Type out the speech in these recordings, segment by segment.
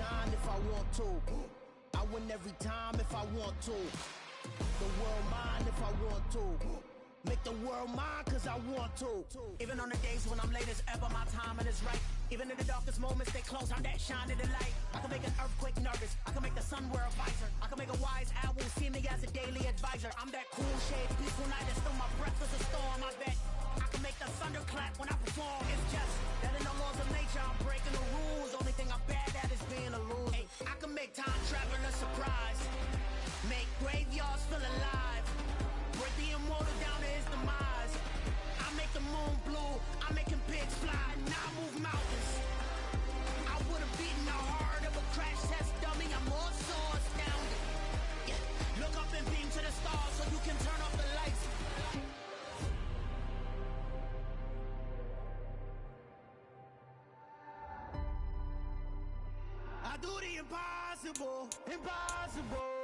shine if I want to. I win every time if I want to. The world mine if I want to. Make the world mine cause I want to. Even on the days when I'm late as ever, my timing is right. Even in the darkest moments, stay close, I'm that shine of the light. I can make an earthquake nervous, I can make the sun wear a visor. I can make a wise owl see me as a daily advisor. I'm that cool shade, peaceful night, and still my breath is a storm. I bet I can make the thunder clap when I perform. It's just that in the laws of nature, I'm breaking the rules. Only thing I'm bad at is being a loser. Hey, I can make time travel a surprise. Make graveyards feel alive. Break the immortal down to his demise. I make the moon blue, I make him pigs fly. Now I move mountains. I would have beaten the heart of a crash test dummy. I'm more so astounded. Yeah. Look up and beam to the stars so you can turn off the lights. I do the impossible, impossible.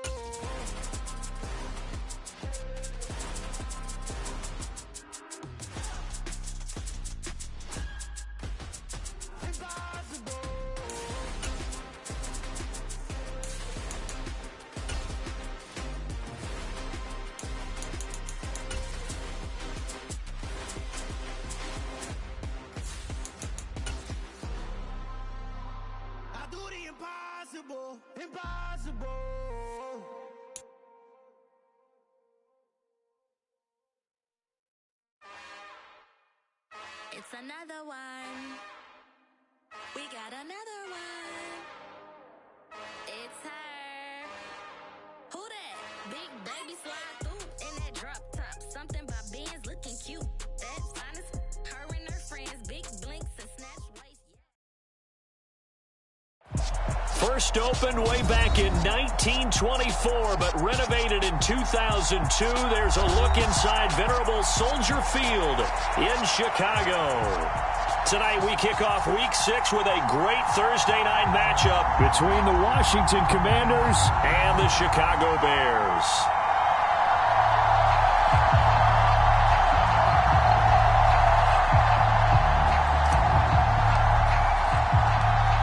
Impossible, impossible. It's another one. We got another one. It's her. Who that? Big baby slide through in that drop top. Something by Benz looking cute. That's finest. Her and her friends, big blinks and snatch waist. First opened way back in 1924, but renovated in 2002. There's a look inside venerable Soldier Field in Chicago. Tonight we kick off Week 6 with a great Thursday night matchup between the Washington Commanders and the Chicago Bears.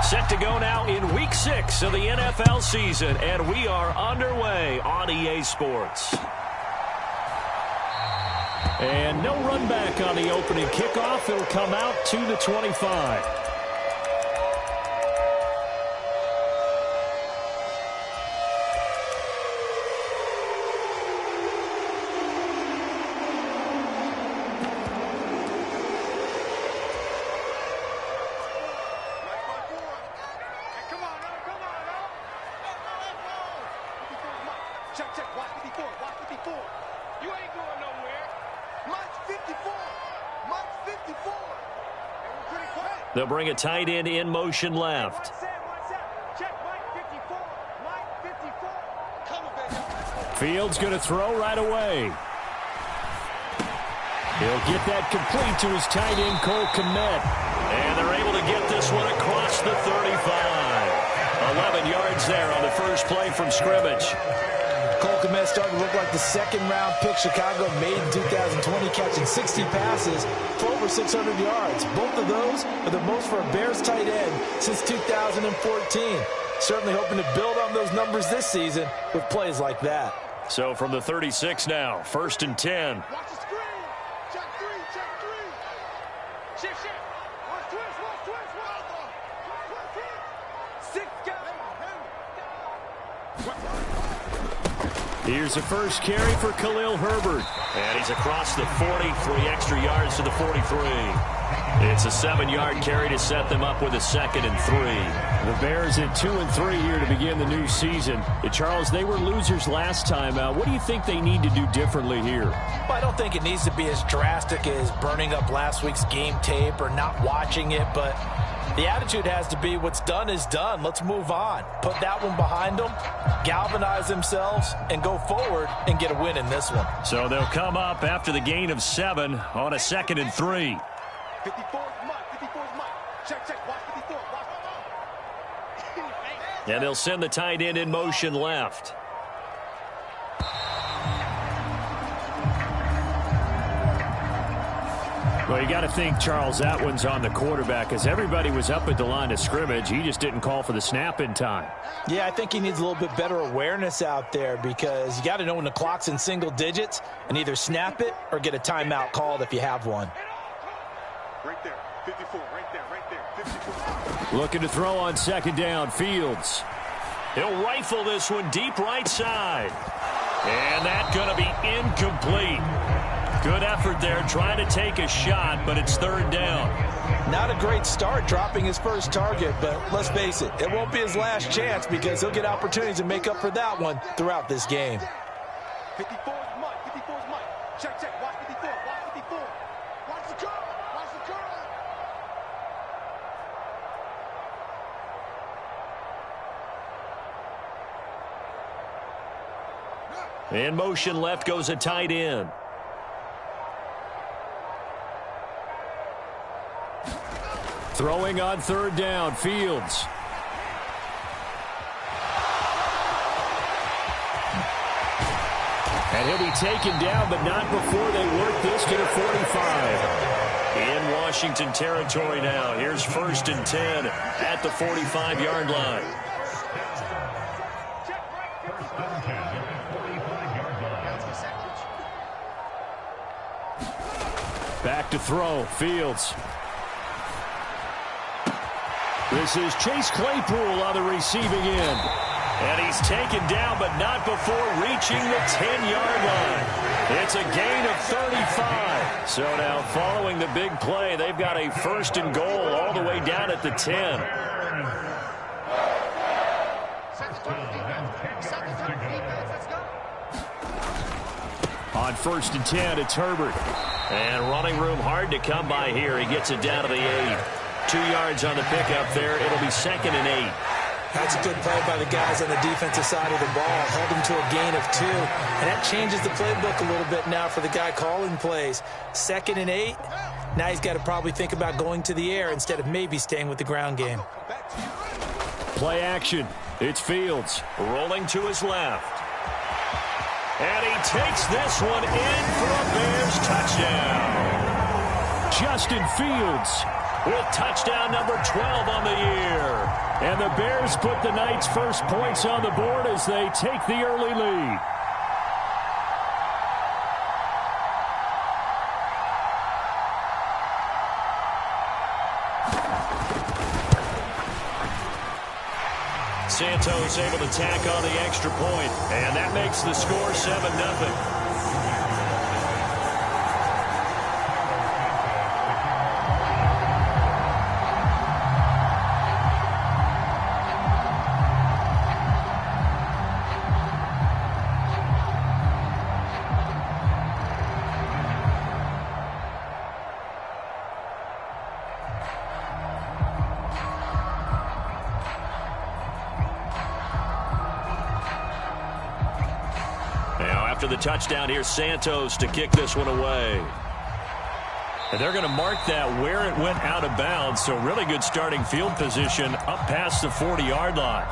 Set to go now in Week 6 of the NFL season, and we are underway on EA Sports. And no run back on the opening kickoff. It'll come out to the 25. They'll bring a tight end in motion left. Fields going to throw right away. He'll get that complete to his tight end, Cole Kmet. And they're able to get this one across the 35. 11 yards there on the first play from scrimmage. Cole Kmet starting to look like the second-round pick Chicago made in 2020, catching 60 passes for over 600 yards. Both of those are the most for a Bears tight end since 2014. Certainly hoping to build on those numbers this season with plays like that. So from the 36 now, 1st and 10. Watch the screen. Check three, check three. Shift. Watch twist. Six guys. Here's the first carry for Khalil Herbert. And he's across the 40, 3 extra yards to the 43. It's a 7-yard carry to set them up with a 2nd and 3. The Bears at 2 and 3 here to begin the new season. Charles, they were losers last time. What do you think they need to do differently here? Well, I don't think it needs to be as drastic as burning up last week's game tape or not watching it, but the attitude has to be what's done is done. Let's move on. Put that one behind them, galvanize themselves, and go forward and get a win in this one. So they'll come up after the gain of 7 on a 2nd and 3. 54 is Mike. Check. Watch 54. Watch. And they'll send the tight end in motion left. Well, you got to think, Charles, that one's on the quarterback because everybody was up at the line of scrimmage. He just didn't call for the snap in time. Yeah, I think he needs a little bit better awareness out there because you got to know when the clock's in single digits and either snap it or get a timeout called if you have one. Right there, 54, right there, 54. Looking to throw on second down, Fields. He'll rifle this one deep right side. And that's going to be incomplete. Good effort there, trying to take a shot, but it's third down. Not a great start dropping his first target, but let's face it, it won't be his last chance because he'll get opportunities to make up for that one throughout this game. 54 is Mike, 54 is Mike. Check, check, watch 54, watch 54. Watch the curl, watch the curl. In motion left goes a tight end. Throwing on third down, Fields. And he'll be taken down, but not before they work this to the 45. In Washington territory now. Here's 1st and 10 at the 45-yard line. Back to throw, Fields. This is Chase Claypool on the receiving end. And he's taken down, but not before reaching the 10-yard line. It's a gain of 35. So now following the big play, they've got a 1st and goal all the way down at the 10. On 1st and 10, it's Herbert. And running room hard to come by here. He gets it down to the 8. 2 yards on the pickup there. It'll be 2nd and 8. That's a good play by the guys on the defensive side of the ball. Held him to a gain of 2. And that changes the playbook a little bit now for the guy calling plays. 2nd and 8. Now he's got to probably think about going to the air instead of maybe staying with the ground game. Play action. It's Fields rolling to his left. And he takes this one in for a Bears touchdown. Justin Fields with touchdown number 12 on the year. And the Bears put the night's first points on the board as they take the early lead. Santos able to tack on the extra point, and that makes the score 7-0. After the touchdown, here's Santos to kick this one away. And they're going to mark that where it went out of bounds, so really good starting field position up past the 40-yard line.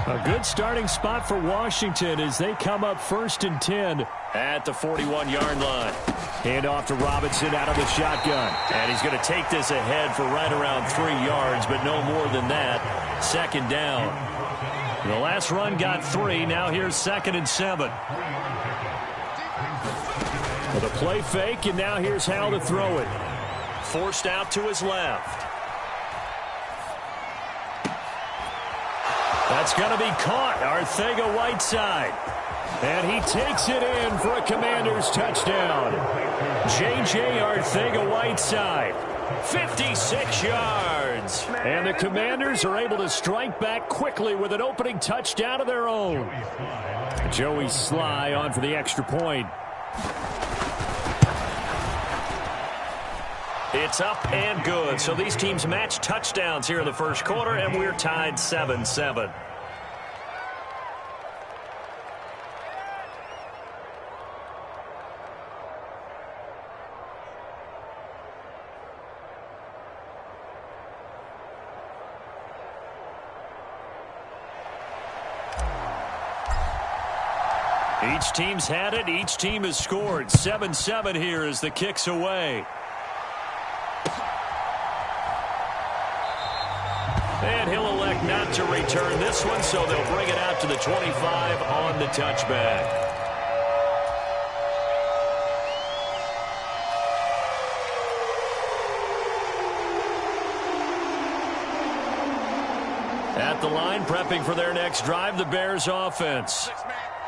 A good starting spot for Washington as they come up 1st and 10 at the 41-yard line. Hand off to Robinson out of the shotgun. And he's going to take this ahead for right around 3 yards, but no more than that. 2nd down. The last run got 3. Now here's 2nd and 7. With a play fake, and now here's Hal to throw it. Forced out to his left. That's going to be caught. Arcega-Whiteside. And he takes it in for a Commanders touchdown. J.J. Arcega-Whiteside. 56 yards. And the Commanders are able to strike back quickly with an opening touchdown of their own. Joey Sly on for the extra point. It's up and good. So these teams match touchdowns here in the first quarter, and we're tied 7-7. Each team's had it. Each team has scored. 7-7 here as the kick's away. And he'll elect not to return this one, so they'll bring it out to the 25 on the touchback. At the line, prepping for their next drive, the Bears offense.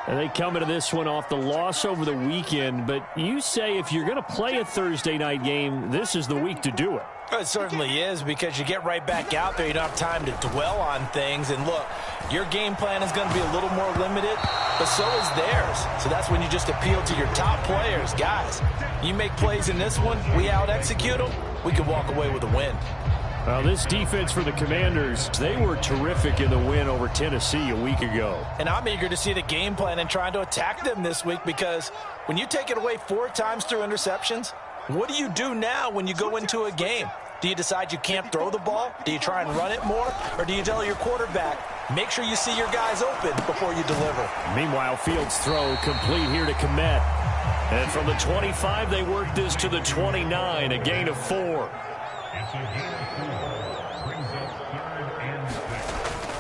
And they come into this one off the loss over the weekend, but you say if you're going to play a Thursday night game, this is the week to do it. It certainly is, because you get right back out there. You don't have time to dwell on things. And look, your game plan is going to be a little more limited, but so is theirs. So that's when you just appeal to your top players. Guys, you make plays in this one, we out-execute them, we can walk away with a win. Well, this defense for the Commanders, they were terrific in the win over Tennessee a week ago. And I'm eager to see the game plan and trying to attack them this week, because when you take it away 4 times through interceptions, what do you do now when you go into a game? Do you decide you can't throw the ball? Do you try and run it more? Or do you tell your quarterback, make sure you see your guys open before you deliver? Meanwhile, Fields' throw complete here to Kmet. And from the 25, they work this to the 29, a gain of 4.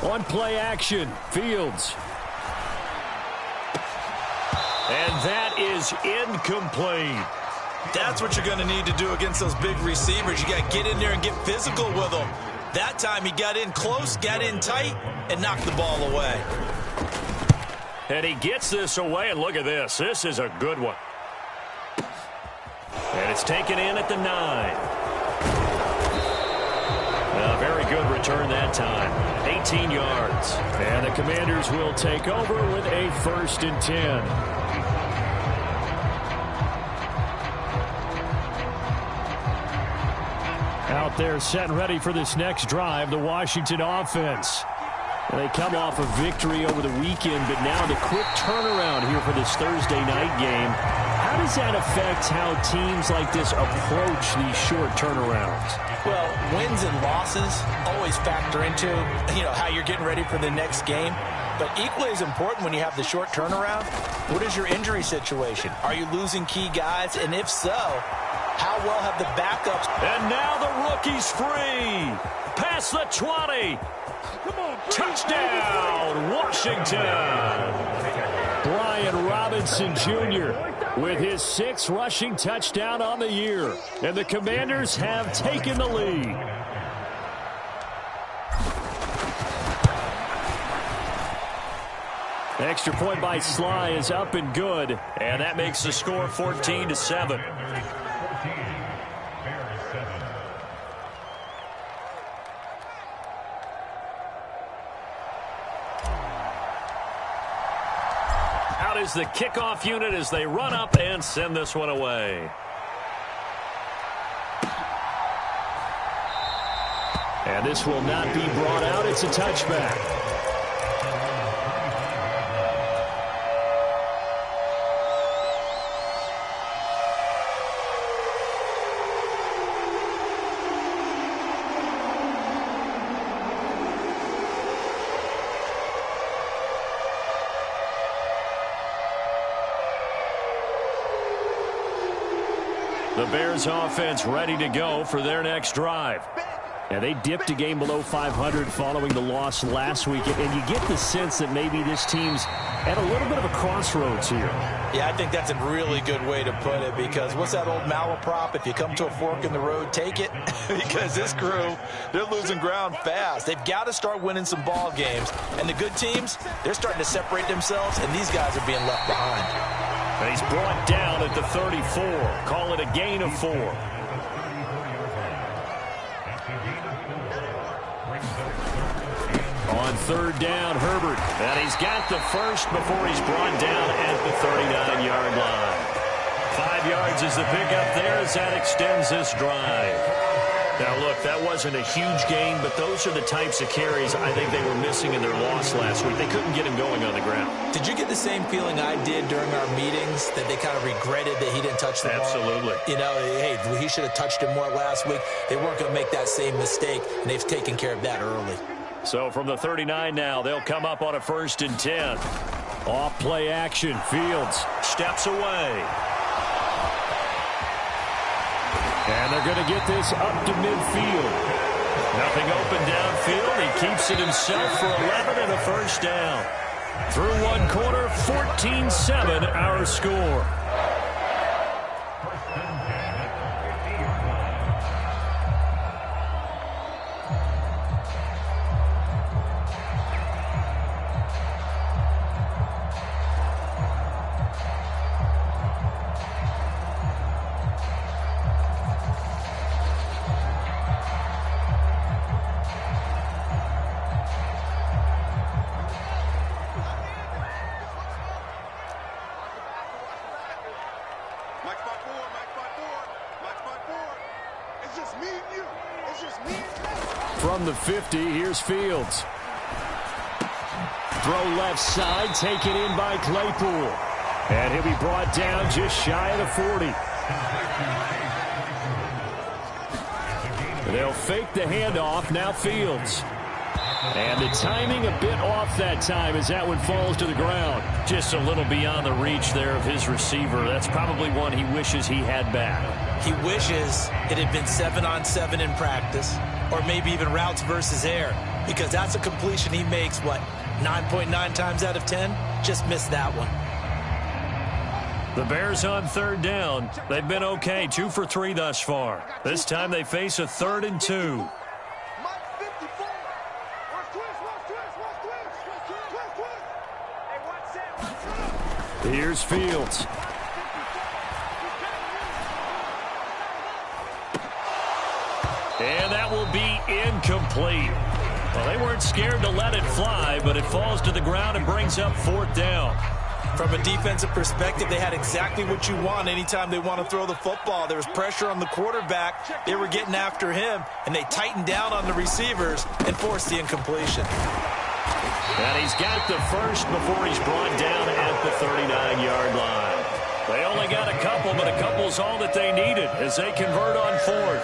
On play action, Fields. And that is incomplete. That's what you're going to need to do against those big receivers. You got to get in there and get physical with them. That time he got in close, got in tight, and knocked the ball away. And he gets this away, and look at this. This is a good one. And it's taken in at the 9. A very good return that time. 18 yards. And the Commanders will take over with a 1st and 10. Out there set and ready for this next drive, the Washington offense. And they come off a victory over the weekend, but now the quick turnaround here for this Thursday night game. How does that affect how teams like this approach these short turnarounds? Well, wins and losses always factor into, how you're getting ready for the next game. But equally as important when you have the short turnaround, what is your injury situation? Are you losing key guys? And if so, how well have the backups? And now the rookie's free. Past the 20. Touchdown, Washington. Brian Robinson Jr. with his 6th rushing touchdown on the year. And the Commanders have taken the lead. Extra point by Sly is up and good. And that makes the score 14-7. Out is the kickoff unit as they run up and send this one away. And this will not be brought out. It's a touchback. The Bears offense ready to go for their next drive. And they dipped a game below 500 following the loss last week. And you get the sense that maybe this team's at a little bit of a crossroads here. Yeah, I think that's a really good way to put it, because what's that old malaprop? If you come to a fork in the road, take it. Because this crew, they're losing ground fast. They've got to start winning some ball games. And the good teams, they're starting to separate themselves, and these guys are being left behind. And he's brought down at the 34. Call it a gain of 4. On 3rd down, Herbert. And he's got the first before he's brought down at the 39-yard line. 5 yards is the pickup there as that extends this drive. Now, look, that wasn't a huge gain, but those are the types of carries I think they were missing in their loss last week. They couldn't get him going on the ground. Did you get the same feeling I did during our meetings, that they kind of regretted that he didn't touch the ball? Absolutely. Hey, he should have touched it more last week. They weren't going to make that same mistake, and they've taken care of that early. So from the 39 now, they'll come up on a 1st and 10. Off play action. Fields steps away. And they're going to get this up to midfield. Nothing open downfield. He keeps it himself for 11 and a first down. Through one quarter, 14-7 our score. From the 50, here's Fields. Throw left side, taken in by Claypool. And he'll be brought down just shy of the 40. They'll fake the handoff, now Fields. And the timing a bit off that time as that one falls to the ground. Just a little beyond the reach there of his receiver. That's probably one he wishes he had back. He wishes it had been 7-on-7 in practice, or maybe even routes versus air, because that's a completion he makes, 9.9 times out of 10? Just missed that one. The Bears on third down. They've been okay, 2 for 3 thus far. This time they face a 3rd and 2. Here's Fields. And that will be incomplete. Well, they weren't scared to let it fly, but it falls to the ground and brings up 4th down. From a defensive perspective, they had exactly what you want anytime they want to throw the football. There was pressure on the quarterback. They were getting after him, and they tightened down on the receivers and forced the incompletion. And he's got the first before he's brought down at the 39-yard line. They only got a couple, but a couple's all that they needed as they convert on 4th.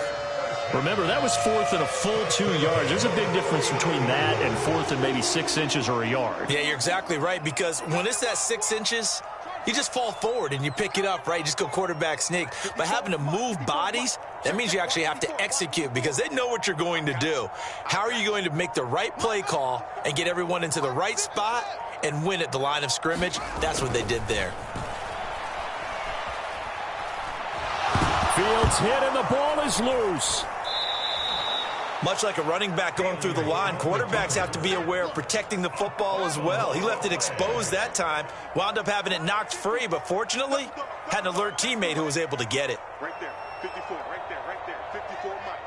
Remember, that was 4th and a full 2 yards. There's a big difference between that and 4th and maybe 6 inches or a yard. Yeah, you're exactly right, because when it's that 6 inches, you just fall forward and you pick it up, right? You just go quarterback sneak. But having to move bodies, that means you actually have to execute because they know what you're going to do. How are you going to make the right play call and get everyone into the right spot and win at the line of scrimmage? That's what they did there. Fields hit and the ball is loose. Much like a running back going through the line, quarterbacks have to be aware of protecting the football as well. He left it exposed that time, wound up having it knocked free, but fortunately, had an alert teammate who was able to get it. Right there, 54, right there, 54 Mike.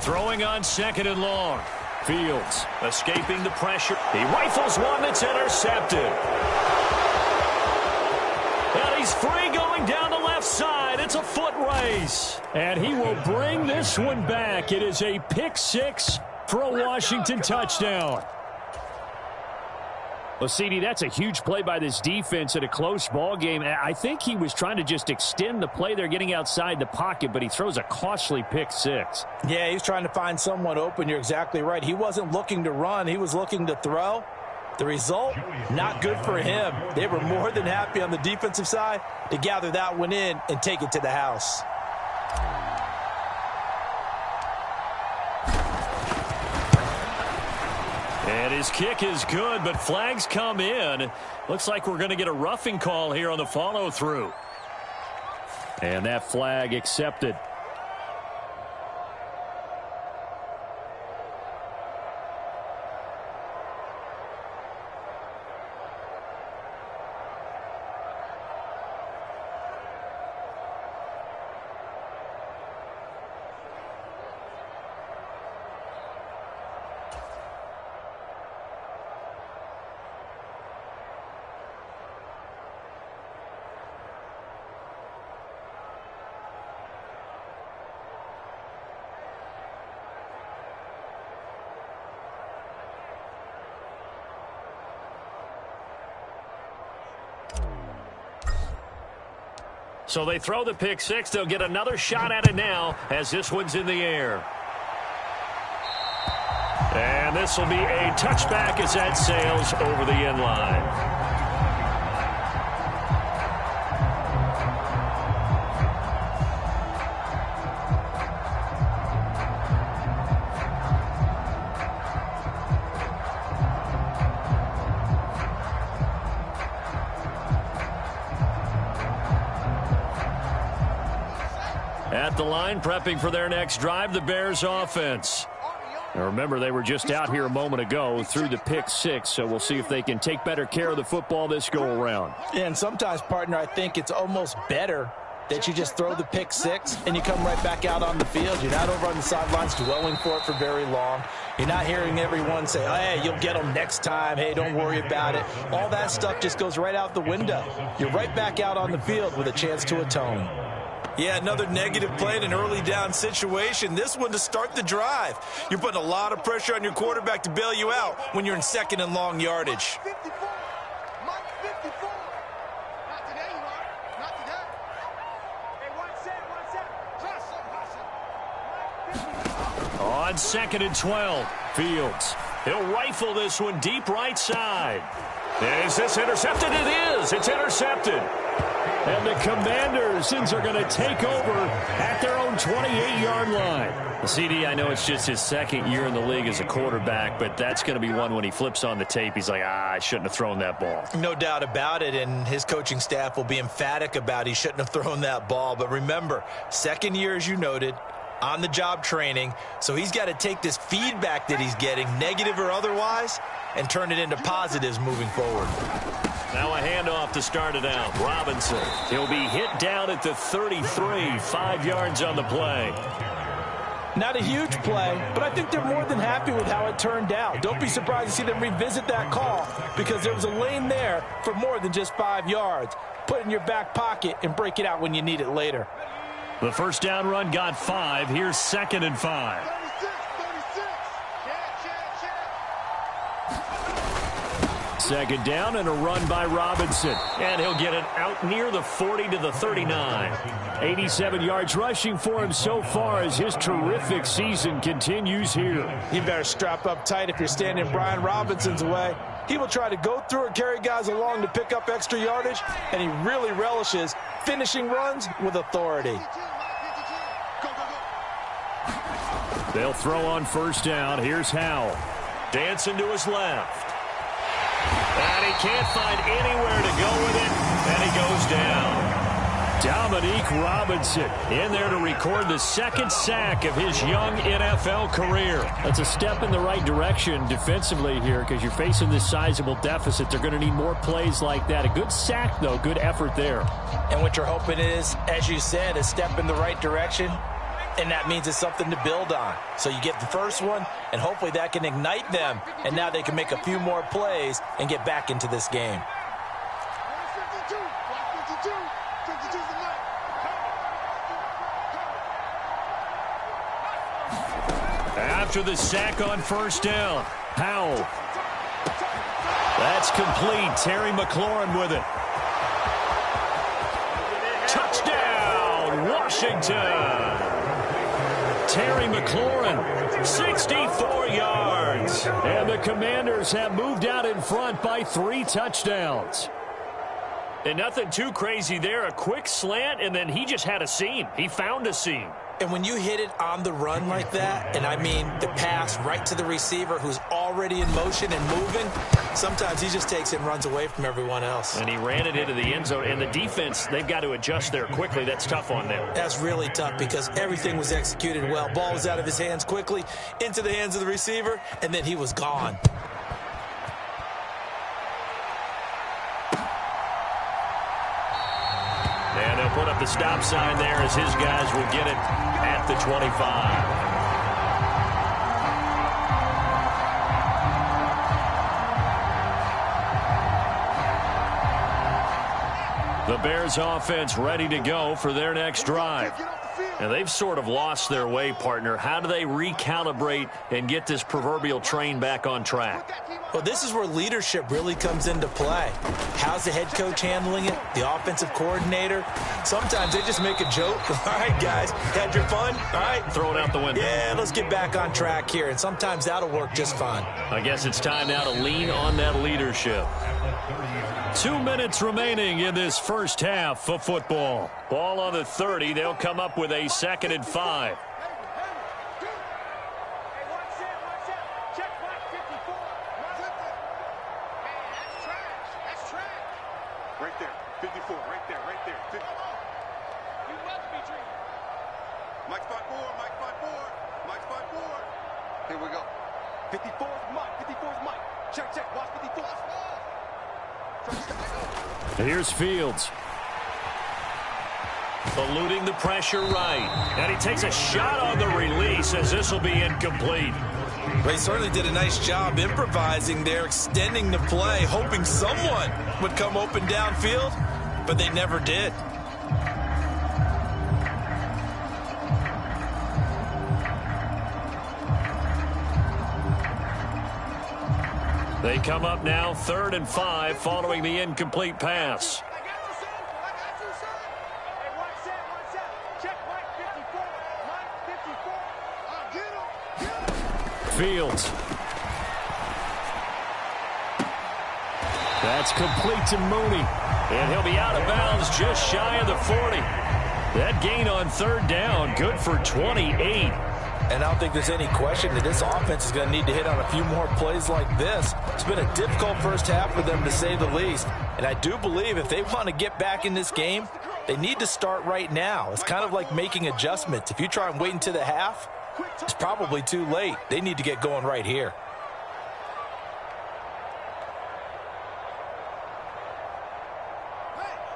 Throwing on 2nd and long. Fields escaping the pressure. He rifles one that's intercepted. And he's free going down the left side. It's a foot race. And he will bring this one back. It is a pick 6 for a Washington touchdown. Well, CD, that's a huge play by this defense in a close ball game. I think he was trying to just extend the play. They're getting outside the pocket, but he throws a costly pick 6. Yeah, he's trying to find someone open. You're exactly right. He wasn't looking to run. He was looking to throw. The result, not good for him. They were more than happy on the defensive side to gather that one in and take it to the house. And his kick is good, but flags come in. Looks like we're going to get a roughing call here on the follow-through. And that flag accepted. So they throw the pick six. They'll get another shot at it now as this one's in the air. And this will be a touchback as that sails over the end line. At the line, prepping for their next drive, the Bears offense. Now remember, they were just out here a moment ago through the pick six, so we'll see if they can take better care of the football this go-around. And sometimes, partner, I think it's almost better that you just throw the pick six and you come right back out on the field. You're not over on the sidelines dwelling for it for very long. You're not hearing everyone say, oh, hey, you'll get them next time. Hey, don't worry about it. All that stuff just goes right out the window. You're right back out on the field with a chance to atone. Yeah, another negative play in an early down situation. This one to start the drive. You're putting a lot of pressure on your quarterback to bail you out when you're in second and long yardage. 54. Mike 54. Not today, Mark. Not today. Hey, one set. On second and 12, Fields. He'll rifle this one deep right side. Is this intercepted? It is. It's intercepted. And the Commanders are going to take over at their own 28-yard line. The CD, I know it's just his second year in the league as a quarterback, but that's going to be one when he flips on the tape. He's like, I shouldn't have thrown that ball. No doubt about it, and his coaching staff will be emphatic about he shouldn't have thrown that ball. But remember, second year, as you noted, on-the-job training, so he's got to take this feedback that he's getting, negative or otherwise, and turn it into positives moving forward. Now a handoff to start it out. Robinson. He'll be hit down at the 33, 5 yards on the play. Not a huge play, but I think they're more than happy with how it turned out. Don't be surprised to see them revisit that call because there was a lane there for more than just 5 yards. Put it in your back pocket and break it out when you need it later. The first down run got 5. Here's second and 5. 36. Second down and a run by Robinson. And he'll get it out near the 40 to the 39. 87 yards rushing for him so far as his terrific season continues here. You better strap up tight if you're standing Brian Robinson's way. He will try to go through and carry guys along to pick up extra yardage, and he really relishes finishing runs with authority. They'll throw on first down. Here's Howell. Dancing to his left. And he can't find anywhere to go with it, and he goes down. Dominique Robinson in there to record the second sack of his young NFL career. That's a step in the right direction defensively here because you're facing this sizable deficit. They're going to need more plays like that. A good sack, though. Good effort there. And what you're hoping is, as you said, a step in the right direction. And that means it's something to build on. So you get the first one, and hopefully that can ignite them. And now they can make a few more plays and get back into this game. 52. 52. 52's the night. After the sack on first down, Howell. That's complete. Terry McLaurin with it. Touchdown, Washington. Terry McLaurin, 64 yards. And the Commanders have moved out in front by 3 touchdowns. And nothing too crazy there. A quick slant, and then he just had a seam. He found a seam. And when you hit it on the run like that, and I mean the pass right to the receiver who's already in motion and moving, sometimes he just takes it and runs away from everyone else. And he ran it into the end zone. And the defense, they've got to adjust there quickly. That's tough on them. That's really tough because everything was executed well. Ball was out of his hands quickly, into the hands of the receiver, and then he was gone. And they'll put up the stop sign there as his guys will get it at the 25. The Bears offense ready to go for their next drive. Get off the field. And they've sort of lost their way, partner. How do they recalibrate and get this proverbial train back on track? Well, this is where leadership really comes into play. How's the head coach handling it? The offensive coordinator? Sometimes they just make a joke. All right, guys, had your fun? All right. Throw it out the window. Yeah, let's get back on track here. And sometimes that'll work just fine. I guess it's time now to lean on that leadership. 2 minutes remaining in this first half of football. Ball on the 30. They'll come up with a 2nd and 5. Right there, 54, right there, right there. 50. You must be dreaming. Mike spot 4, Mike spot 4, Mike spot 4. Here we go. 54 is Mike, 54 is Mike. Check, check, watch 54. Here's Fields. Eluding the pressure right. And he takes a shot on the release as this will be incomplete. Well, he certainly did a nice job improvising there, extending the play, hoping someone would come open downfield, but they never did. They come up now 3rd and 5 following the incomplete pass. Fields. That's complete to Mooney. And he'll be out of bounds just shy of the 40. That gain on 3rd down, good for 28. And I don't think there's any question that this offense is going to need to hit on a few more plays like this. It's been a difficult first half for them, to say the least. And I do believe if they want to get back in this game, they need to start right now. It's kind of like making adjustments. If you try and wait until the half, it's probably too late. They need to get going right here.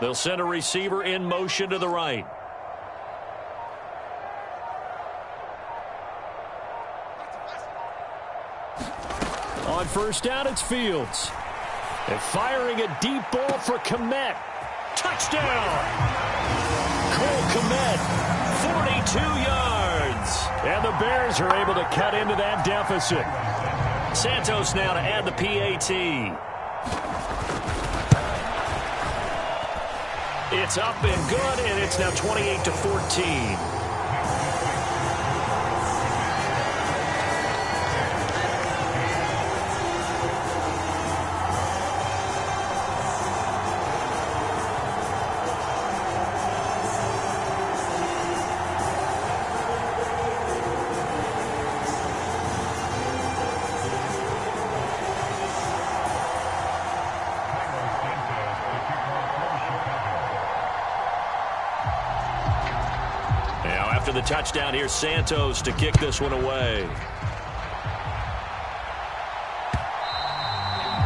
They'll send a receiver in motion to the right. On 1st down, it's Fields. And firing a deep ball for Kmet. Touchdown! Cole Kmet, 42 yards. And the Bears are able to cut into that deficit. Santos now to add the PAT. It's up and good, and it's now 28-14. After the touchdown, here's Santos to kick this one away.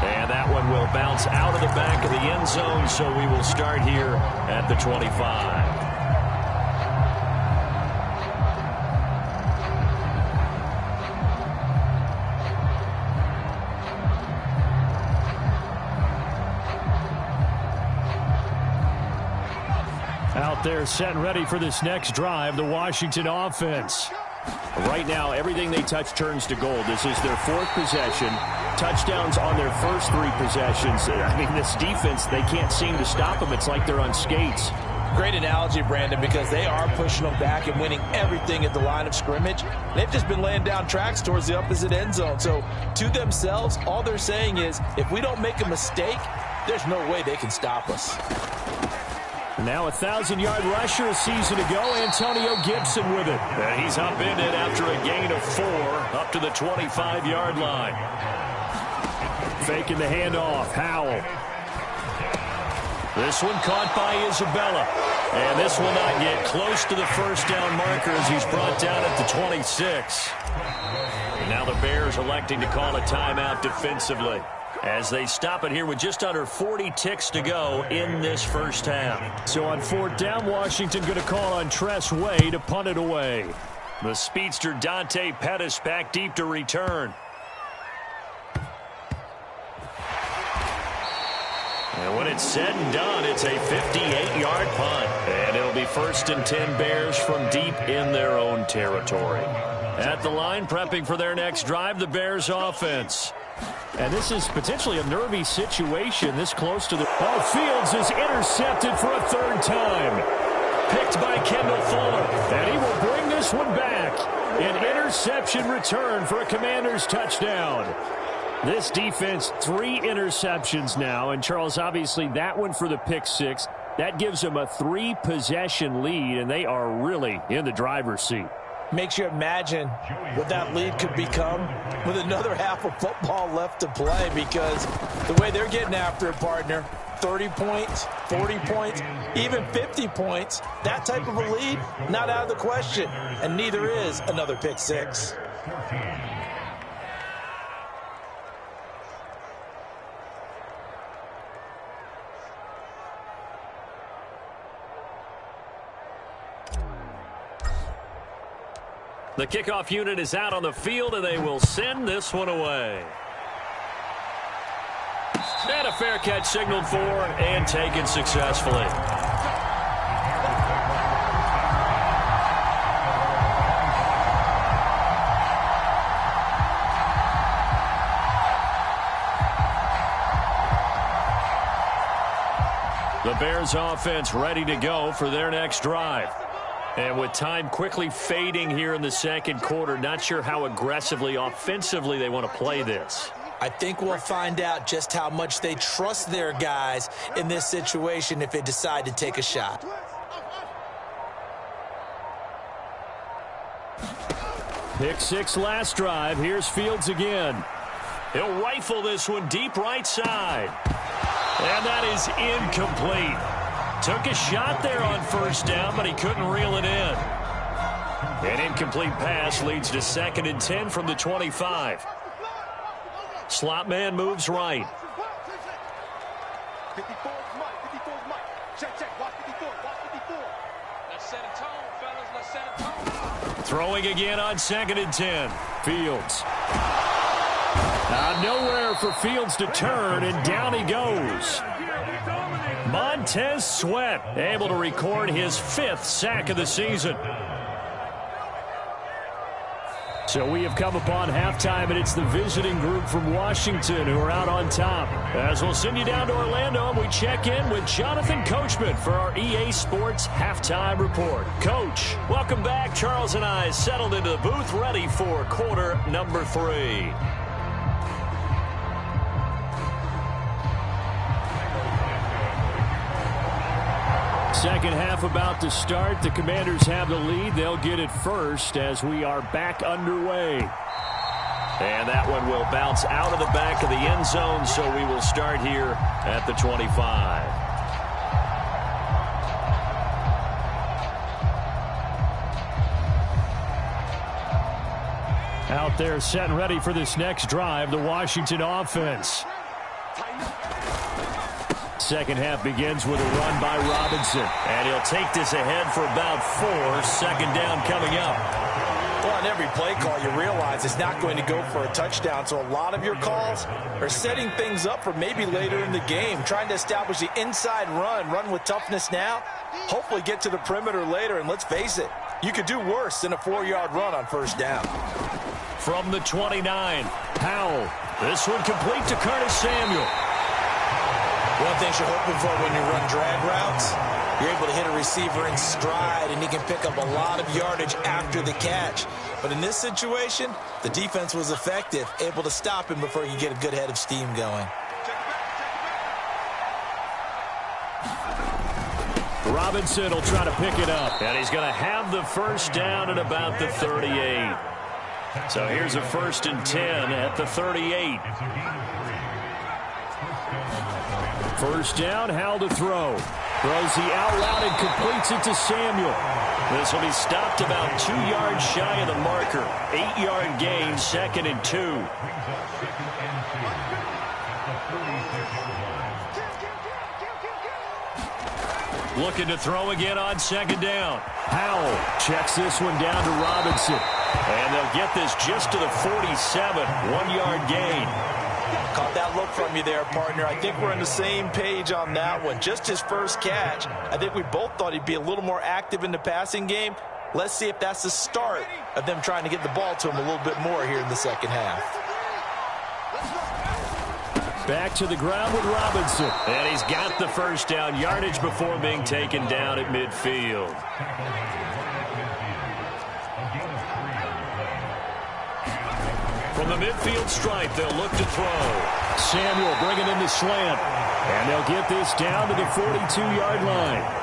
And that one will bounce out of the back of the end zone, so we will start here at the 25. Out there set and ready for this next drive, the Washington offense. Right now, everything they touch turns to gold. This is their 4th possession. Touchdowns on their first 3 possessions. I mean, this defense, they can't seem to stop them. It's like they're on skates. Great analogy, Brandon, because they are pushing them back and winning everything at the line of scrimmage. They've just been laying down tracks towards the opposite end zone. So, to themselves, all they're saying is, if we don't make a mistake, there's no way they can stop us. Now a 1,000-yard rusher a season ago, Antonio Gibson with it. And he's upended after a gain of 4 up to the 25-yard line. Faking the handoff, Howell. This one caught by Isabella. And this will not get close to the first down marker as he's brought down at the 26. And now the Bears electing to call a timeout defensively as they stop it here with just under 40 ticks to go in this first half. So on 4th down, Washington going to call on Tress Way to punt it away. The speedster Dante Pettis back deep to return. And when it's said and done, it's a 58-yard punt. And it'll be 1st and 10 Bears from deep in their own territory. At the line, prepping for their next drive, the Bears offense. And this is potentially a nervy situation this close to the... Oh, Fields is intercepted for a 3rd time. Picked by Kendall Fuller. And he will bring this one back. An interception return for a Commanders touchdown. This defense, 3 interceptions now. And, Charles, obviously that one for the pick 6. That gives them a 3-possession lead, and they are really in the driver's seat. Makes you imagine what that lead could become with another half of football left to play, because the way they're getting after it, partner, 30 points, 40 points, even 50 points, that type of a lead, not out of the question, and neither is another pick 6. The kickoff unit is out on the field, and they will send this one away. And a fair catch signaled for and taken successfully. The Bears offense ready to go for their next drive. And with time quickly fading here in the second quarter, not sure how aggressively, offensively they want to play this. I think we'll find out just how much they trust their guys in this situation if they decide to take a shot. Pick 6 last drive. Here's Fields again. He'll rifle this one deep right side. And that is incomplete. Took a shot there on 1st down, but he couldn't reel it in. An incomplete pass leads to 2nd and 10 from the 25. Slot man moves right. 54 is Mike. 54 is Mike. Check. Watch 54. Watch 54. Let's set a tone, fellas. Let's set a tone. Throwing again on 2nd and 10. Fields. Nowhere for Fields to turn, and down he goes. Montez Sweat able to record his 5th sack of the season. So we have come upon halftime, and it's the visiting group from Washington who are out on top. As we'll send you down to Orlando, and we check in with Jonathan Coachman for our EA Sports Halftime Report. Coach, welcome back. Charles and I settled into the booth, ready for quarter number 3. Second half about to start. The Commanders have the lead. They'll get it first as we are back underway. And that one will bounce out of the back of the end zone, so we will start here at the 25. Out there set and ready for this next drive, the Washington offense. Second half begins with a run by Robinson. And he'll take this ahead for about 4. 2nd down coming up. Well, on every play call, you realize it's not going to go for a touchdown. So a lot of your calls are setting things up for maybe later in the game, trying to establish the inside run with toughness now, hopefully get to the perimeter later. And let's face it, you could do worse than a 4-yard run on 1st down. From the 29, Powell. This one complete to Curtis Samuel. One thing you're hoping for when you run drag routes, you're able to hit a receiver in stride, and he can pick up a lot of yardage after the catch. But in this situation, the defense was effective, able to stop him before he could get a good head of steam going. Robinson will try to pick it up, and he's going to have the 1st down at about the 38. So here's a 1st and 10 at the 38. 1st down, Howell to throw. Throws the out route and completes it to Samuel. This will be stopped about 2 yards shy of the marker. 8-yard gain, 2nd and 2. Looking to throw again on 2nd down. Howell checks this one down to Robinson. And they'll get this just to the 47. 1-yard gain. Caught that look from you there, partner. I think we're on the same page on that one. Just his first catch. I think we both thought he'd be a little more active in the passing game. Let's see if that's the start of them trying to get the ball to him a little bit more here in the second half. Back to the ground with Robinson. And he's got the first down yardage before being taken down at midfield. From the midfield stripe, they'll look to throw. Samuel bringing in the slant. And they'll get this down to the 42-yard line.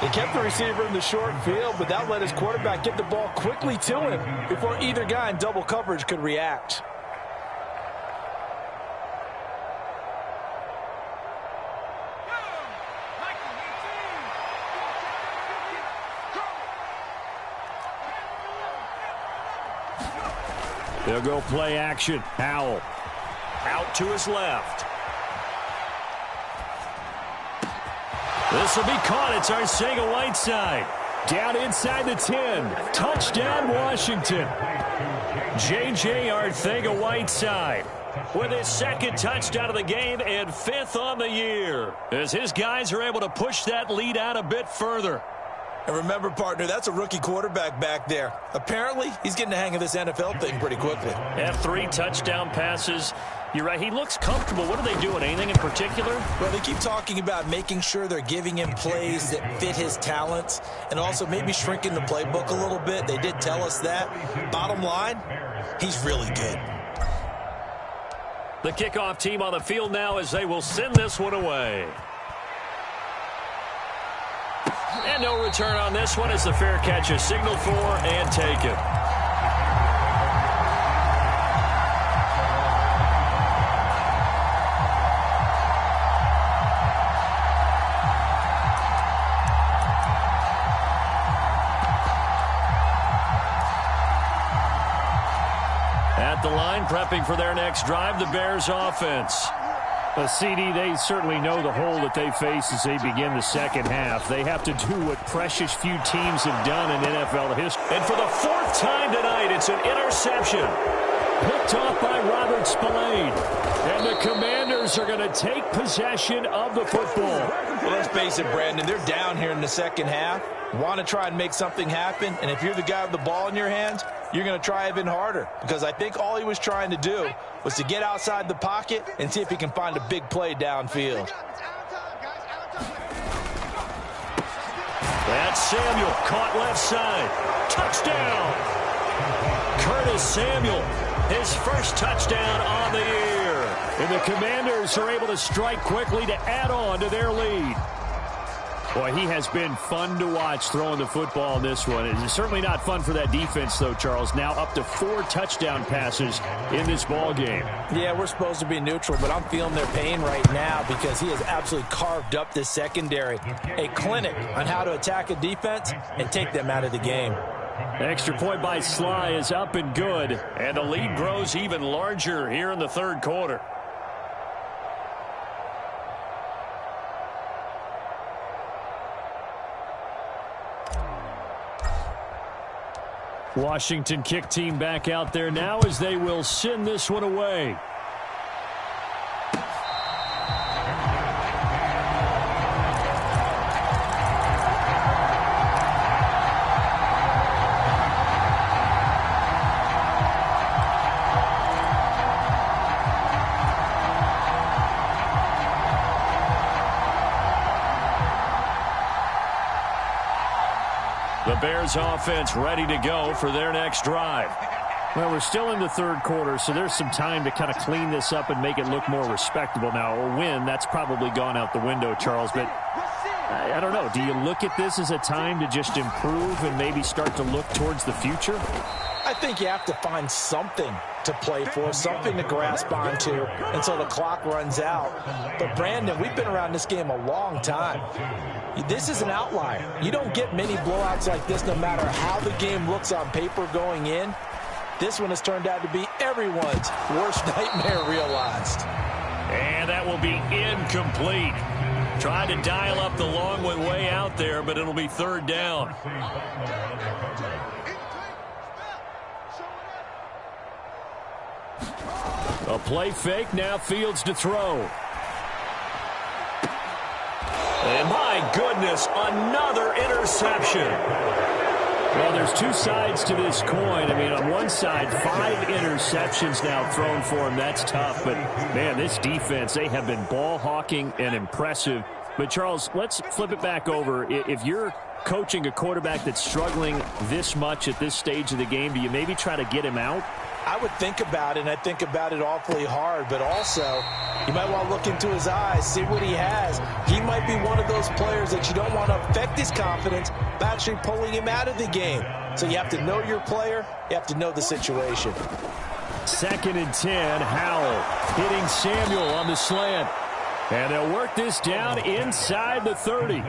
They kept the receiver in the short field, but that let his quarterback get the ball quickly to him before either guy in double coverage could react. They'll go play action. Howell out to his left. This will be caught. It's Arcega-Whiteside. Down inside the 10. Touchdown, Washington. J.J. Arcega-Whiteside with his second touchdown of the game and fifth on the year, as his guys are able to push that lead out a bit further. And remember, partner, that's a rookie quarterback back there. Apparently, he's getting the hang of this NFL thing pretty quickly. Yeah, 3 touchdown passes. You're right. He looks comfortable. What are they doing? Anything in particular? Well, they keep talking about making sure they're giving him plays that fit his talents and also maybe shrinking the playbook a little bit. They did tell us that. Bottom line, he's really good. The kickoff team on the field now as they will send this one away. And no return on this one as the fair catch is signaled for and taken. At the line, prepping for their next drive, the Bears offense. A CD, they certainly know the hole that they face as they begin the second half. They have to do what precious few teams have done in NFL history. And for the 4th time tonight, it's an interception. Picked off by Robert Spillane. And the Commanders are going to take possession of the football. Well, let's face it, Brandon, they're down here in the second half. Want to try and make something happen, and if you're the guy with the ball in your hands, you're going to try even harder, because I think all he was trying to do was to get outside the pocket and see if he can find a big play downfield. That's Samuel, caught left side. Touchdown! Curtis Samuel, his first touchdown on the year. And the Commanders are able to strike quickly to add on to their lead. Boy, he has been fun to watch throwing the football in this one. It's certainly not fun for that defense, though, Charles. Now up to 4 touchdown passes in this ball game. Yeah, we're supposed to be neutral, but I'm feeling their pain right now because he has absolutely carved up this secondary. A clinic on how to attack a defense and take them out of the game. Extra point by Sly is up and good, and the lead grows even larger here in the third quarter. Washington kick team back out there now as they will send this one away. The Bears offense ready to go for their next drive. Well, we're still in the third quarter, so there's some time to kind of clean this up and make it look more respectable. Now, a win, that's probably gone out the window, Charles, but I don't know. Do you look at this as a time to just improve and maybe start to look towards the future? I think you have to find something to play for, something to grasp onto until the clock runs out. But, Brandon, we've been around this game a long time. This is an outlier. You don't get many blowouts like this no matter how the game looks on paper going in. This one has turned out to be everyone's worst nightmare realized. And that will be incomplete. Tried to dial up the long one way out there, but it'll be third down. A play fake, now Fields to throw. And my goodness, another interception. Well, there's two sides to this coin. I mean, on one side, 5 interceptions now thrown for him. That's tough. But, man, this defense, they have been ball hawking and impressive. But, Charles, let's flip it back over. If you're coaching a quarterback that's struggling this much at this stage of the game, do you maybe try to get him out? I would think about it, and I think about it awfully hard. But also, you might want to look into his eyes, see what he has. He might be one of those players that you don't want to affect his confidence by actually pulling him out of the game. So you have to know your player. You have to know the situation. 2nd and 10, Howell hitting Samuel on the slant. And they'll work this down inside the 30.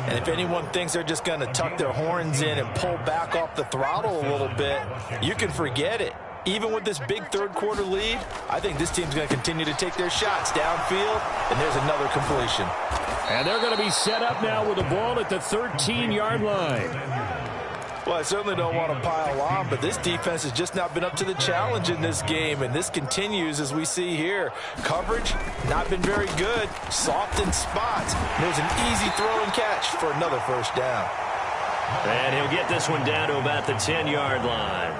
And if anyone thinks they're just going to tuck their horns in and pull back off the throttle a little bit, you can forget it. Even with this big third-quarter lead, I think this team's going to continue to take their shots downfield, and there's another completion. And they're going to be set up now with the ball at the 13-yard line. Well, I certainly don't want to pile on, but this defense has just not been up to the challenge in this game, and this continues as we see here. Coverage, not been very good. Soft in spots. There's an easy throw and catch for another first down. And he'll get this one down to about the 10-yard line.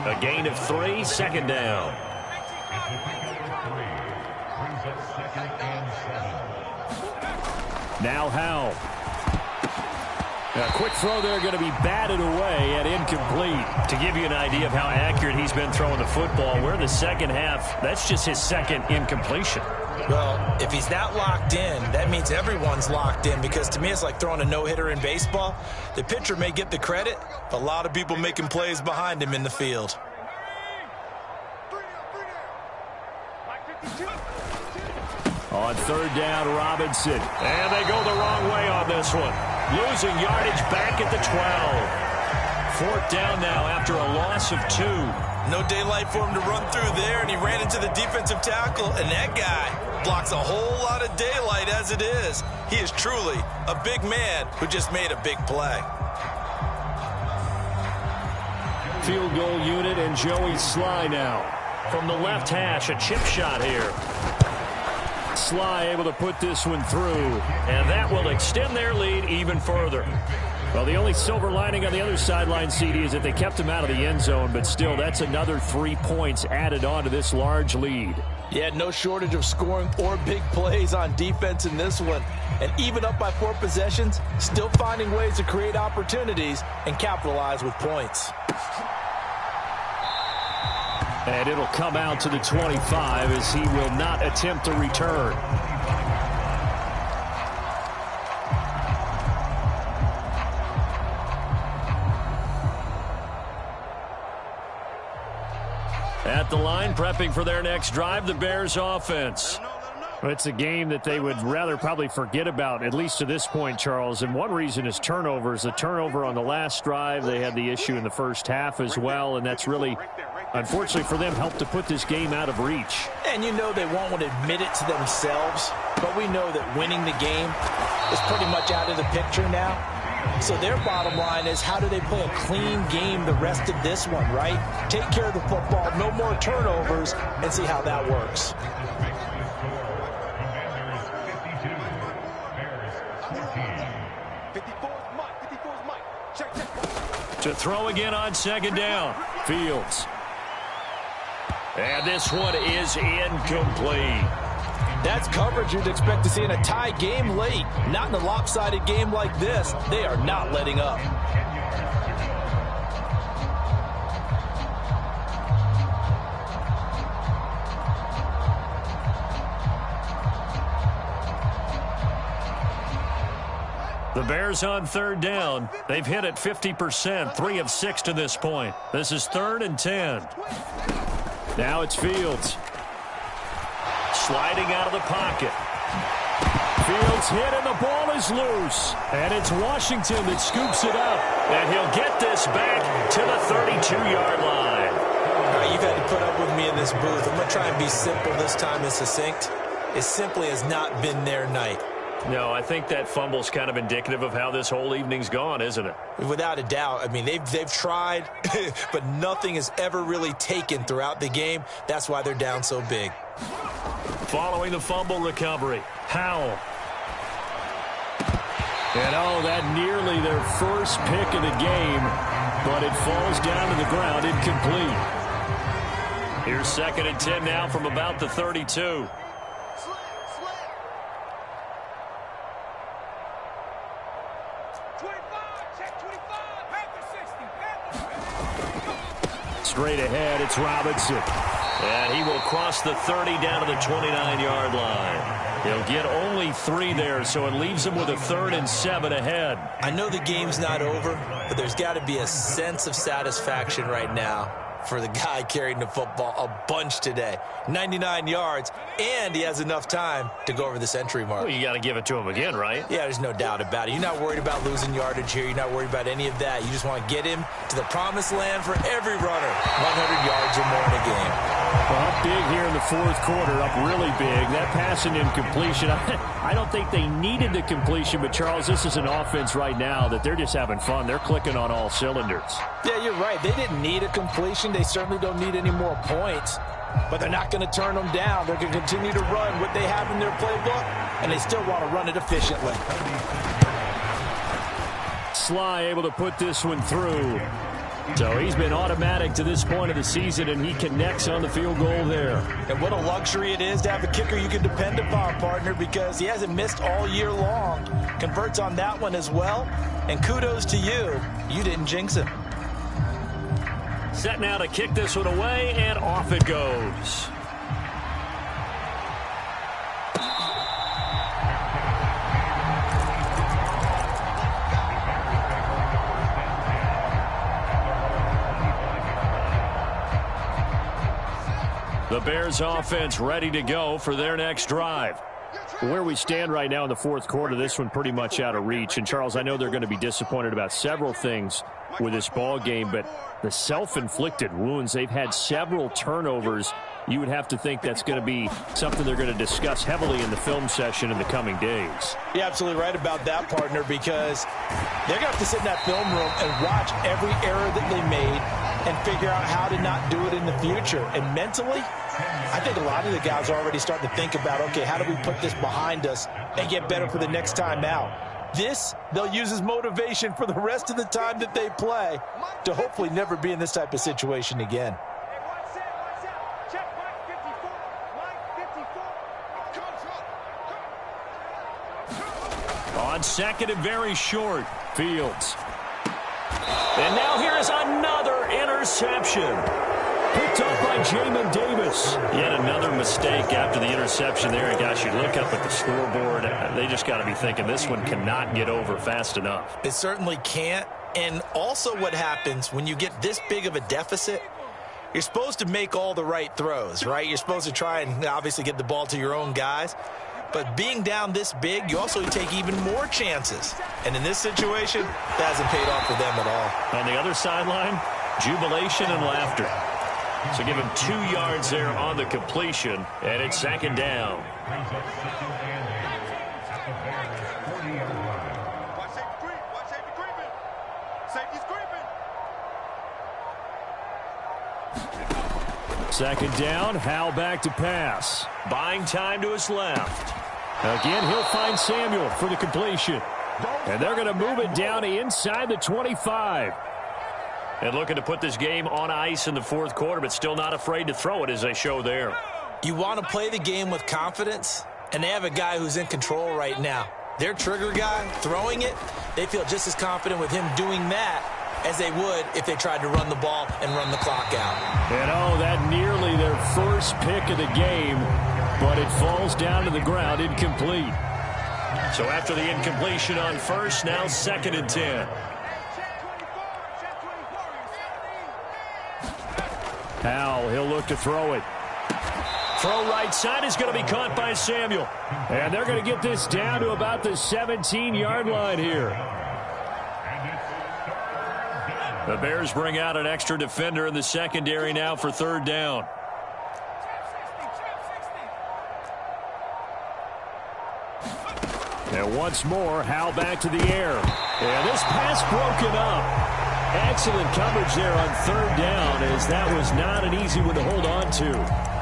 A gain of 3, 2nd down. Now Howell. A quick throw there going to be batted away at incomplete. To give you an idea of how accurate he's been throwing the football, we're in the second half. That's just his 2nd incompletion. Well, if he's not locked in, that means everyone's locked in, because to me it's like throwing a no-hitter in baseball. The pitcher may get the credit, but a lot of people making plays behind him in the field. On 3rd down, Robinson. And they go the wrong way on this one. Losing yardage back at the 12. 4th down now after a loss of 2. No daylight for him to run through there, and he ran into the defensive tackle, and that guy blocks a whole lot of daylight as it is. He is truly a big man who just made a big play. Field goal unit and Joey Sly now. From the left hash, a chip shot here. Sly able to put this one through. And that will extend their lead even further. Well, the only silver lining on the other sideline, CD, is that they kept him out of the end zone, but still, that's another 3 points added on to this large lead. Yeah, no shortage of scoring or big plays on defense in this one. And even up by 4 possessions, still finding ways to create opportunities and capitalize with points. And it'll come out to the 25 as he will not attempt to return. At the line, prepping for their next drive, the Bears offense. It's a game that they would rather probably forget about, at least to this point, Charles. And one reason is turnovers. The turnover on the last drive, they had the issue in the first half as well, and that's really, unfortunately for them, helped to put this game out of reach. And you know they won't want to admit it to themselves, but we know that winning the game is pretty much out of the picture now. So their bottom line is, how do they play a clean game the rest of this one, right? Take care of the football, no more turnovers, and see how that works. To throw again on 2nd down. Fields. And this one is incomplete. That's coverage you'd expect to see in a tie game late. Not in a lopsided game like this. They are not letting up. The Bears on 3rd down. They've hit it 50%, 3 of 6 to this point. This is 3rd and 10. Now it's Fields. Sliding out of the pocket. Fields hit and the ball is loose. And it's Washington that scoops it up. And he'll get this back to the 32-yard line. All right, you've had to put up with me in this booth. I'm going to try and be simple this time and succinct. It simply has not been their night. No, I think that fumble's kind of indicative of how this whole evening's gone, isn't it? Without a doubt. I mean, they've tried, but nothing has ever really taken throughout the game. That's why they're down so big. Following the fumble recovery, Howell. And, oh, that nearly their first pick of the game, but it falls down to the ground incomplete. Here's 2nd and 10 now from about the 32. Straight ahead, it's Robinson. And he will cross the 30 down to the 29-yard line. He'll get only 3 there, so it leaves him with a 3rd and 7 ahead. I know the game's not over, but there's got to be a sense of satisfaction right now for the guy carrying the football a bunch today. 99 yards, and he has enough time to go over the century mark. Well, you got to give it to him again, right? Yeah, there's no doubt about it. You're not worried about losing yardage here. You're not worried about any of that. You just want to get him to the promised land for every runner. 100 yards or more in a game. Well, up big here in the 4th quarter, up really big. That passing incompletion, I don't think they needed the completion, but, Charles, this is an offense right now that they're just having fun. They're clicking on all cylinders. Yeah, you're right. They didn't need a completion. They certainly don't need any more points, but they're not going to turn them down. They're going to continue to run what they have in their playbook, and they still want to run it efficiently. Sly able to put this one through. So he's been automatic to this point of the season, and he connects on the field goal there. And what a luxury it is to have a kicker you can depend upon, partner, because he hasn't missed all year long. Converts on that one as well. And kudos to you. You didn't jinx him. Set now to kick this one away, and off it goes. The Bears offense ready to go for their next drive. Where we stand right now in the 4th quarter, this one pretty much out of reach. And, Charles, I know they're going to be disappointed about several things with this ball game, but the self-inflicted wounds, they've had several turnovers. You would have to think that's going to be something they're going to discuss heavily in the film session in the coming days. You're absolutely right about that, partner, because they're going to have to sit in that film room and watch every error that they made and figure out how to not do it in the future. And mentally, I think a lot of the guys are already starting to think about, okay, how do we put this behind us and get better for the next time out? This, they'll use as motivation for the rest of the time that they play to hopefully never be in this type of situation again. On 2nd and very short, Fields. And now here's another interception. Picked up by Jamin Davis. Yet another mistake after the interception there. And gosh, you look up at the scoreboard, they just got to be thinking this one cannot get over fast enough. It certainly can't. And also what happens when you get this big of a deficit, you're supposed to make all the right throws, right? You're supposed to try and obviously get the ball to your own guys. But being down this big, you also take even more chances. And in this situation, that hasn't paid off for them at all. On the other sideline, jubilation and laughter. So give him 2 yards there on the completion, and it's 2nd down. Second down, Howell back to pass. Buying time to his left. Again, he'll find Samuel for the completion. And they're going to move it down to inside the 25. And looking to put this game on ice in the 4th quarter, but still not afraid to throw it as they show there. You want to play the game with confidence, and they have a guy who's in control right now. Their trigger guy, throwing it, they feel just as confident with him doing that as they would if they tried to run the ball and run the clock out. And, oh, that nearly their first pick of the game, but it falls down to the ground incomplete. So after the incompletion on first, now 2nd and 10. Howell, he'll look to throw it. Throw right side is going to be caught by Samuel. And they're going to get this down to about the 17-yard line here. The Bears bring out an extra defender in the secondary now for 3rd down. And once more, Howell back to the air. And this pass broken up. Excellent coverage there on third down, as that was not an easy one to hold on to.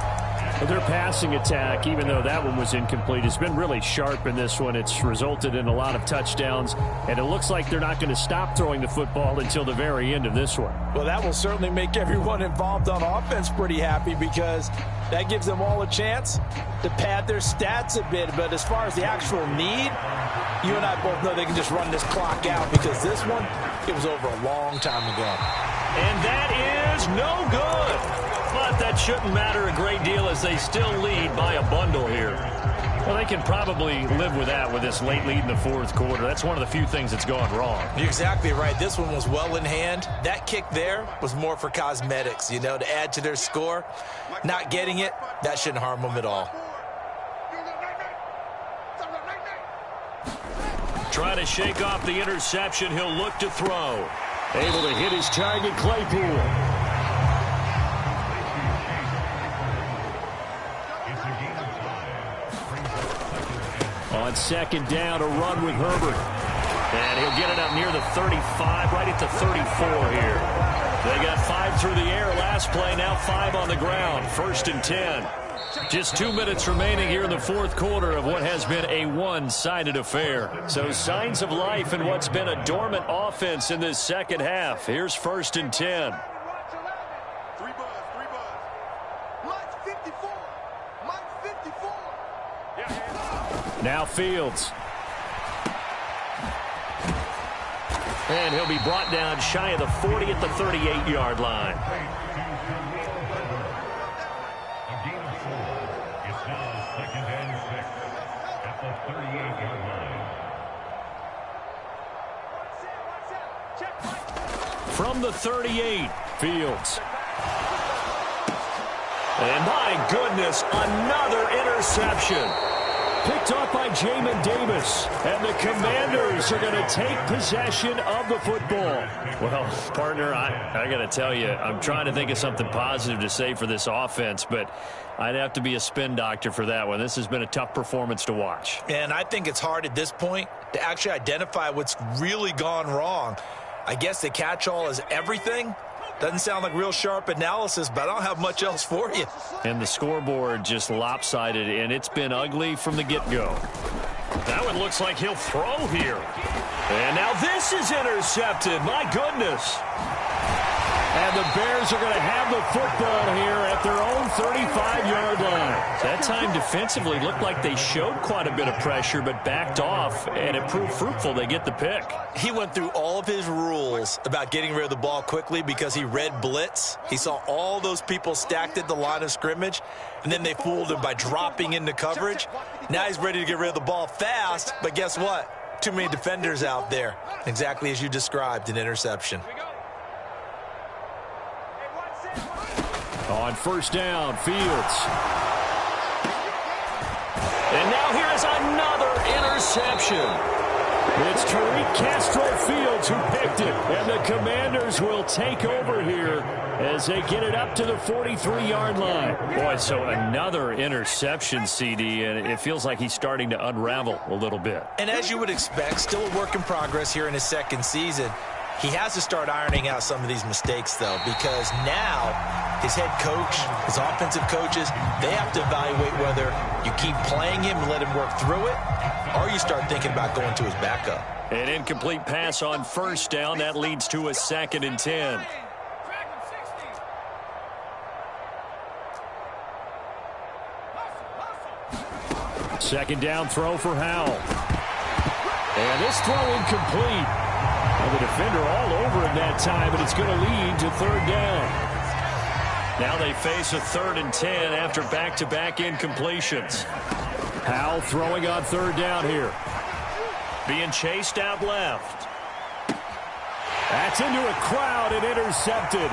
But their passing attack, even though that one was incomplete, has been really sharp in this one. It's resulted in a lot of touchdowns, and it looks like they're not going to stop throwing the football until the very end of this one. Well, that will certainly make everyone involved on offense pretty happy, because that gives them all a chance to pad their stats a bit. But as far as the actual need, you and I both know they can just run this clock out, because this one, it was over a long time ago. And that is no good. But that shouldn't matter a great deal, as they still lead by a bundle here. Well, they can probably live with that with this late lead in the fourth quarter. That's one of the few things that's gone wrong. You're exactly right. This one was well in hand. That kick there was more for cosmetics, you know, to add to their score. Not getting it, that shouldn't harm them at all. Trying to shake off the interception. He'll look to throw. Able to hit his target, Claypool. On second down, a run with Herbert. And he'll get it up near the 35, right at the 34 here. They got 5 through the air last play, now 5 on the ground. 1st and 10. Just 2 minutes remaining here in the fourth quarter of what has been a one-sided affair. So signs of life in what's been a dormant offense in this second half. Here's 1st and 10. Now Fields. And he'll be brought down shy of the 40 at the 38-yard line. From the 38, Fields. And my goodness, another interception. Picked off by Jamin Davis. And the Commanders are going to take possession of the football. Well, partner, I got to tell you, I'm trying to think of something positive to say for this offense, but I'd have to be a spin doctor for that one. This has been a tough performance to watch. And I think it's hard at this point to actually identify what's really gone wrong. I guess the catch-all is everything. Doesn't sound like real sharp analysis, but I don't have much else for you. And the scoreboard just lopsided, and it's been ugly from the get-go. That one looks like he'll throw here. And now this is intercepted. My goodness. And the Bears are going to have the football here at their own 35-yard line. That time defensively looked like they showed quite a bit of pressure, but backed off, and it proved fruitful. They get the pick. He went through all of his rules about getting rid of the ball quickly because he read blitz. He saw all those people stacked at the line of scrimmage, and then they fooled him by dropping into coverage. Now he's ready to get rid of the ball fast, but guess what? Too many defenders out there. Exactly as you described, an interception. On 1st down, Fields. And now here is another interception. It's Tariq Castro-Fields who picked it. And the Commanders will take over here as they get it up to the 43-yard line. Boy, so another interception, CD, and it feels like he's starting to unravel a little bit. And as you would expect, still a work in progress here in his second season. He has to start ironing out some of these mistakes, though, because now his head coach, his offensive coaches, they have to evaluate whether you keep playing him and let him work through it, or you start thinking about going to his backup. An incomplete pass on 1st down. That leads to a 2nd and 10. Second down throw for Howell. And this throw incomplete. And the defender all over him that time, but it's going to lead to 3rd down. Now they face a 3rd and 10 after back-to-back incompletions. Howell throwing on 3rd down here. Being chased out left. That's into a crowd and intercepted.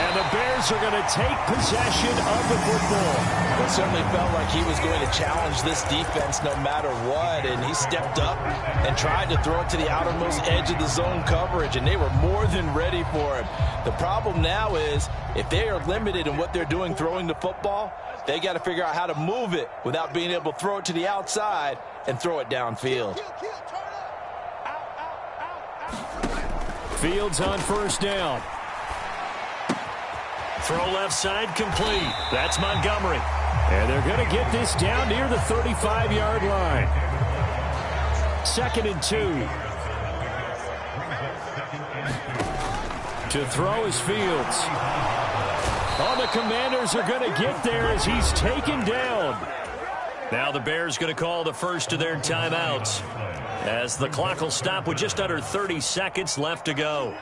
And the Bears are going to take possession of the football. It certainly felt like he was going to challenge this defense no matter what, and he stepped up and tried to throw it to the outermost edge of the zone coverage, and they were more than ready for him. The problem now is if they are limited in what they're doing throwing the football, they got to figure out how to move it without being able to throw it to the outside and throw it downfield. Fields on first down. Throw left side complete. That's Montgomery. And they're going to get this down near the 35-yard line. 2nd and 2. To throw is Fields. Oh, the Commanders are going to get there as he's taken down. Now the Bears going to call the first of their timeouts, as the clock will stop with just under 30 seconds left to go.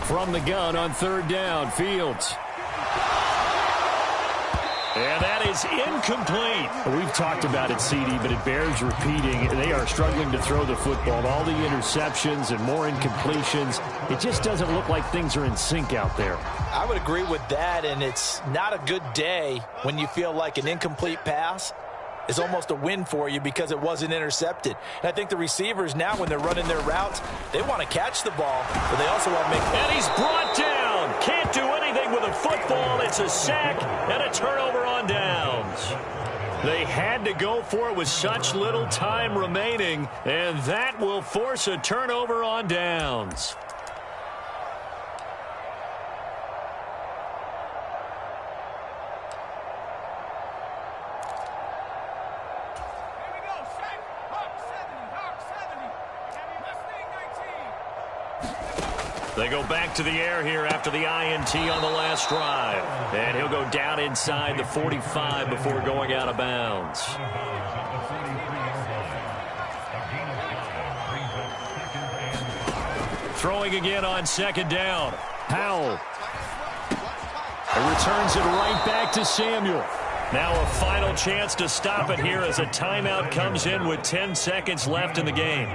From the gun on 3rd down, Fields. And that is incomplete. We've talked about it, CD, but it bears repeating. They are struggling to throw the football. All the interceptions and more incompletions. It just doesn't look like things are in sync out there. I would agree with that, and it's not a good day when you feel like an incomplete pass is almost a win for you because it wasn't intercepted. And I think the receivers now, when they're running their routes, they want to catch the ball, but they also want to make... And he's brought down. Can't do anything with a football. It's a sack and a turnover on downs. They had to go for it with such little time remaining, and that will force a turnover on downs. They go back to the air here after the INT on the last drive. And he'll go down inside the 45 before going out of bounds. Throwing again on 2nd down. Powell. It returns it right back to Samuel. Now a final chance to stop it here as a timeout comes in with 10 seconds left in the game.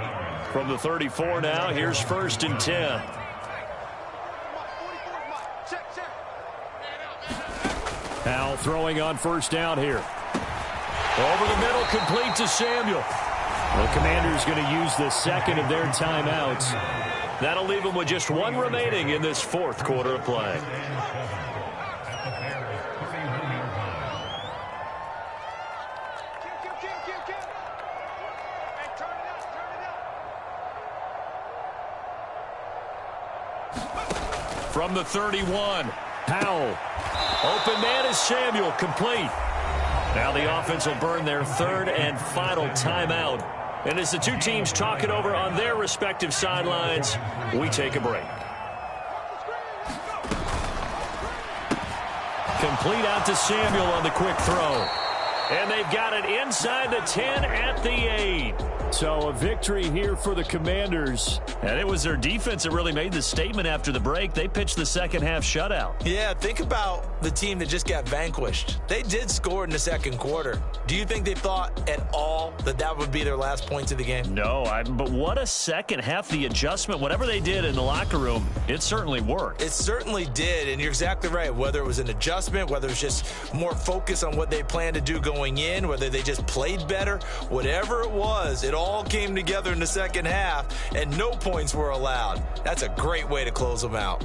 From the 34 now, here's 1st and 10. Powell throwing on 1st down here. Over the middle, complete to Samuel. The Commanders going to use the 2nd of their timeouts. That'll leave them with just 1 remaining in this 4th quarter of play. From the 31, Powell. Open man is Samuel, complete. Now the offense will burn their 3rd and final timeout. And as the two teams talk it over on their respective sidelines, we take a break. Complete out to Samuel on the quick throw. And they've got it inside the 10 at the 8. So a victory here for the Commanders. And it was their defense that really made the statement after the break. They pitched the 2nd half shutout. Yeah, think about the team that just got vanquished. They did score in the 2nd quarter. Do you think they thought at all that that would be their last points of the game? No, but what a 2nd half. The adjustment, whatever they did in the locker room, it certainly worked. It certainly did, and you're exactly right. Whether it was an adjustment, whether it was just more focus on what they planned to do going in, whether they just played better, whatever it was, it all came together in the 2nd half, and no points were allowed. That's a great way to close them out.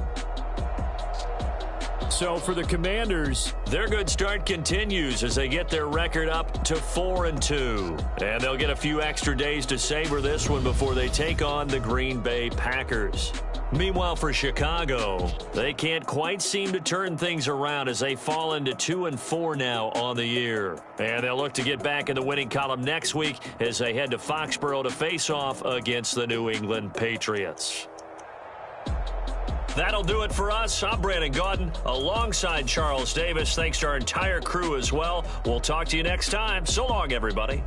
So for the Commanders, their good start continues as they get their record up to 4-2. And they'll get a few extra days to savor this one before they take on the Green Bay Packers. Meanwhile, for Chicago, they can't quite seem to turn things around as they fall into 2-4 now on the year. And they'll look to get back in the winning column next week as they head to Foxborough to face off against the New England Patriots. That'll do it for us. I'm Brandon Gaudin alongside Charles Davis. Thanks to our entire crew as well. We'll talk to you next time. So long, everybody.